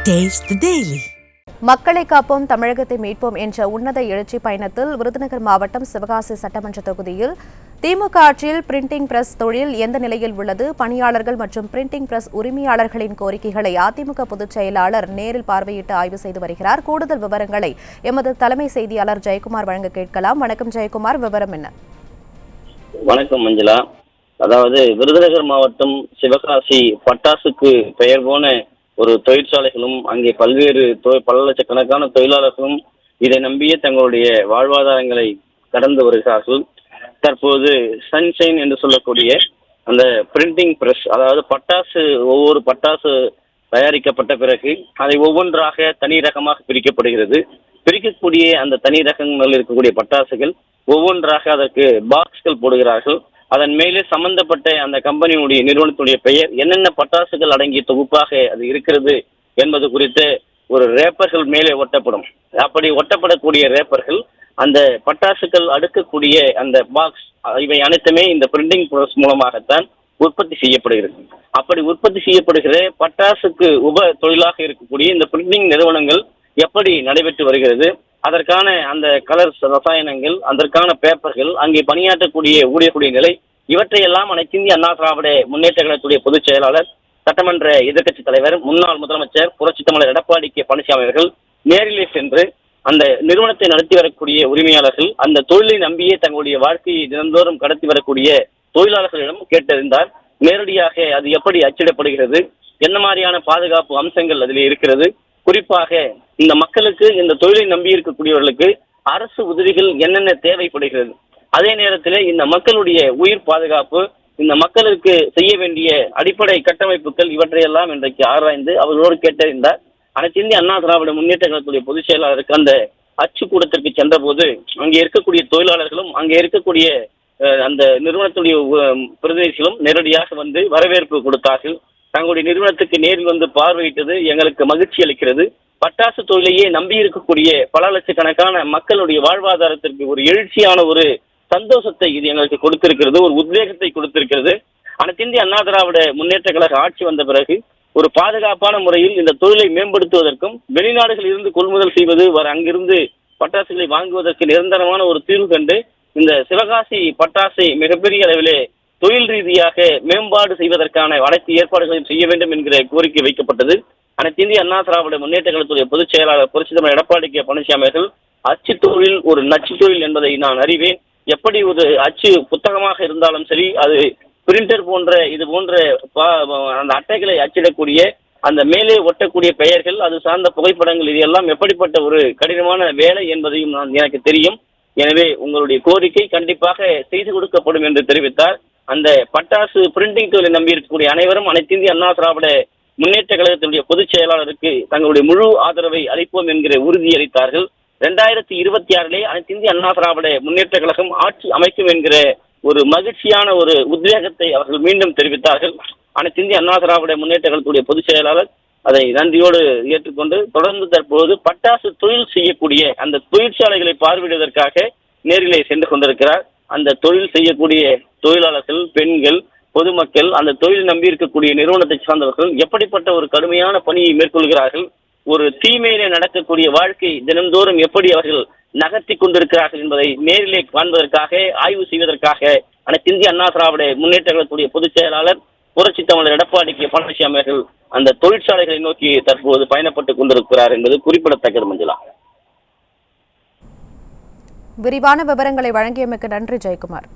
Taste the Daily. மக்களை காப்போம் தமிழகத்தை மீட்போம் என்ற உன்னத எழுச்சி பயணத்தில் விருதுநகர் மாவட்டம் சிவகாசி சட்டமன்ற தொகுதியில் திமுக ஆட்சியில் பிரிண்டிங் பிரஸ் தொழில் எந்த நிலையில் உள்ளது, பணியாளர்கள் மற்றும் பிரிண்டிங் பிரஸ் உரிமையாளர்களின் கோரிக்கைகளை அதிமுக பொதுச் செயலாளர் நேரில் பார்வையிட்டு ஆய்வு செய்து வருகிறார். கூடுதல் விவரங்களை எமது தலைமை செய்தியாளர் ஜெயக்குமார் வழங்க கேட்கலாம். வணக்கம் ஜெயக்குமார், விவரம் என்ன? வணக்கம் மஞ்சளா. அதாவது விருதுநகர் மாவட்டம் சிவகாசி பட்டாசுக்கு பெயர் போன ஒரு தொழிற்சாலைகளும் அங்கே பல்வேறு பல லட்சக்கணக்கான தொழிலாளர்களும் இதை நம்பியே தங்களுடைய வாழ்வாதாரங்களை கடந்து வருகிறார்கள். தற்போது சன்ஷைன் என்று சொல்லக்கூடிய அந்த பிரிண்டிங் பிரஸ், அதாவது ஒவ்வொரு பட்டாசு தயாரிக்கப்பட்ட பிறகு அதை ஒவ்வொன்றாக தனி ரகமாக பிரிக்கப்படுகிறது. பிரிக்கக்கூடிய அந்த தனி ரகங்கள் இருக்கக்கூடிய பட்டாசுகள் ஒவ்வொன்றாக அதற்கு பாக்ஸ்கள் போடுகிறார்கள். அதன் மேலே சம்பந்தப்பட்ட அந்த கம்பெனியுடைய நிறுவனத்துடைய பெயர், என்னென்ன பட்டாசுகள் அடங்கிய தொகுப்பாக அது இருக்கிறது என்பது குறித்து ஒரு ரேப்பர்கள் மேலே ஒட்டப்படும். அப்படி ஒட்டப்படக்கூடிய ரேப்பர்கள் அந்த பட்டாசுகள் அடுக்கக்கூடிய அந்த பாக்ஸ், இவை அனைத்துமே இந்த பிரிண்டிங் ப்ரோசஸ் மூலமாகத்தான் உற்பத்தி செய்யப்படுகிறது. அப்படி உற்பத்தி செய்யப்படுகிற பட்டாசுக்கு உப தொழிலாக இருக்கக்கூடிய இந்த பிரிண்டிங் நிறுவனங்கள் எப்படி நடைபெற்று வருகிறது, அதற்கான அந்த கலர்ஸ் ரசாயனங்கள், அதற்கான பேப்பர்கள், அங்கே பணியாற்றக்கூடிய ஊழியர்களுடைய நிலை, இவற்றையெல்லாம் அனைத்து இந்திய அண்ணா திராவிட முன்னேற்ற கழகத்துடைய பொதுச் செயலாளர், சட்டமன்ற எதிர்க்கட்சித் தலைவர், முன்னாள் முதலமைச்சர் புரட்சித் தமிழர் எடப்பாடி கே பழனிசாமி அவர்கள் நேரிலே சென்று அந்த நிறுவனத்தை நடத்தி வரக்கூடிய உரிமையாளர்கள், அந்த தொழிலை நம்பியே தங்களுடைய வாழ்க்கையை தினந்தோறும் கடத்தி வரக்கூடிய தொழிலாளர்களிடம் கேட்டறிந்தார். நேரடியாக அது எப்படி அச்சிடப்படுகிறது, என்ன மாதிரியான பாதுகாப்பு அம்சங்கள் அதில் இருக்கிறது, குறிப்பாக இந்த மக்களுக்கு, இந்த தொழிலை நம்பி இருக்கக்கூடியவர்களுக்கு அரசு உதவிகள் என்னென்ன தேவைப்படுகிறது, அதே நேரத்தில் இந்த மக்களுடைய உயிர் பாதுகாப்பு, இந்த மக்களுக்கு செய்ய வேண்டிய அடிப்படை கட்டமைப்புகள், இவற்றையெல்லாம் இன்றைக்கு ஆராய்ந்து அவர்களோடு கேட்டறிந்தார். அனைத்து இந்திய அண்ணா திராவிட முன்னேற்ற கழகத்துடைய பொதுச் செயலாளருக்கு அந்த அச்சுக்கூடத்திற்கு சென்ற போது அங்கே இருக்கக்கூடிய தொழிலாளர்களும் அங்கே இருக்கக்கூடிய அந்த நிறுவனத்துடைய பிரதிநிதிகளும் நேரடியாக வந்து வரவேற்பு கொடுத்தார்கள். தங்களுடைய நிறுவனத்துக்கு நேரில் வந்து பார்வையிட்டது எங்களுக்கு மகிழ்ச்சி அளிக்கிறது. பட்டாசு தொழிலையே நம்பி இருக்கக்கூடிய பல லட்சக்கணக்கான மக்களுடைய வாழ்வாதாரத்திற்கு ஒரு எழுச்சியான ஒரு சந்தோஷத்தை இது எங்களுக்கு கொடுத்திருக்கிறது, ஒரு உத்வேகத்தை கொடுத்திருக்கிறது. அனைத்து இந்திய அண்ணா திராவிட முன்னேற்ற கழக ஆட்சி வந்த பிறகு ஒரு பாதுகாப்பான முறையில் இந்த தொழிலை மேம்படுத்துவதற்கும், வெளிநாடுகளில் இருந்து கொள்முதல் செய்வது அங்கிருந்து பட்டாசுகளை வாங்குவதற்கு நிரந்தரமான ஒரு தீர்வு கண்டு இந்த சிவகாசி பட்டாசை மிகப்பெரிய அளவிலே தொழில் ரீதியாக மேம்பாடு செய்வதற்கான அனைத்து ஏற்பாடுகளையும் செய்ய வேண்டும் என்கிற கோரிக்கை வைக்கப்பட்டது. அனைத்து இந்திய அண்ணா திராவிட முன்னேற்ற கழகத்துடைய பொதுச் செயலாளர் புரட்சித் தமிழர் எடப்பாடி கே பழனிசாமி அவர்கள், அச்சு தொழில் ஒரு நச்சு தொழில் என்பதை நான் அறிவேன். எப்படி ஒரு அச்சு புத்தகமாக இருந்தாலும் சரி, அது பிரிண்டர் போன்ற இது போன்ற அந்த அட்டைகளை அச்சிடக்கூடிய அந்த மேலே ஒட்டக்கூடிய பெயர்கள், அது சார்ந்த புகைப்படங்கள், இது எல்லாம் எப்படிப்பட்ட ஒரு கடினமான வேலை என்பதையும் எனக்கு தெரியும். எனவே உங்களுடைய கோரிக்கை கண்டிப்பாக செய்து கொடுக்கப்படும் என்று தெரிவித்தார். அந்த பட்டாசு பிரிண்டிங் தொழிலை நம்பி இருக்கக்கூடிய அனைவரும் அனைத்து இந்திய அண்ணா திராவிட முன்னேற்ற கழகத்தினுடைய பொதுச் செயலாளருக்கு தங்களுடைய முழு ஆதரவை அளிப்போம் என்கிற உறுதி அளித்தார்கள். 2026 அனைத்து இந்திய அண்ணா திராவிட முன்னேற்ற கழகம் ஆட்சி அமைக்கும் என்கிற ஒரு மகிழ்ச்சியான ஒரு உத்வேகத்தை அவர்கள் மீண்டும் தெரிவித்தார்கள். அனைத்து இந்திய அண்ணா திராவிட முன்னேற்ற கழகத்துடைய பொதுச் செயலாளர் அதை நன்றியோடு ஏற்றுக்கொண்டு தொடர்ந்து தற்போது பட்டாசு தொழில் செய்யக்கூடிய அந்த தொழிற்சாலைகளை பார்வையிடுவதற்காக நேரிலே சென்று கொண்டிருக்கிறார். அந்த தொழில் செய்யக்கூடிய தொழிலாளர்கள், பெண்கள், பொதுமக்கள், அந்த தொழில் நம்பி இருக்கக்கூடிய நிறுவனத்தை சார்ந்தவர்கள் எப்படிப்பட்ட ஒரு கடுமையான பணியை மேற்கொள்கிறார்கள், ஒரு தீமையிலே நடக்கக்கூடிய வாழ்க்கை தினந்தோறும் எப்படி அவர்கள் நகர்த்தி கொண்டிருக்கிறார்கள் என்பதை நேரிலே காண்பதற்காக, ஆய்வு செய்வதற்காக அனைத்து இந்திய அண்ணா திராவிட முன்னேற்ற கழகத்துடைய பொதுச் செயலாளர் புரட்சித் தமிழர் எடப்பாடி கே பழனிசாமி அவர்கள் அந்த தொழிற்சாலைகளை நோக்கி தற்போது பயணப்பட்டுக் கொண்டிருக்கிறார் என்பது குறிப்பிடத்தக்கது. மஞ்சளா, விரிவான விவரங்களை வழங்கியமைக்கு நன்றி ஜெயக்குமார்.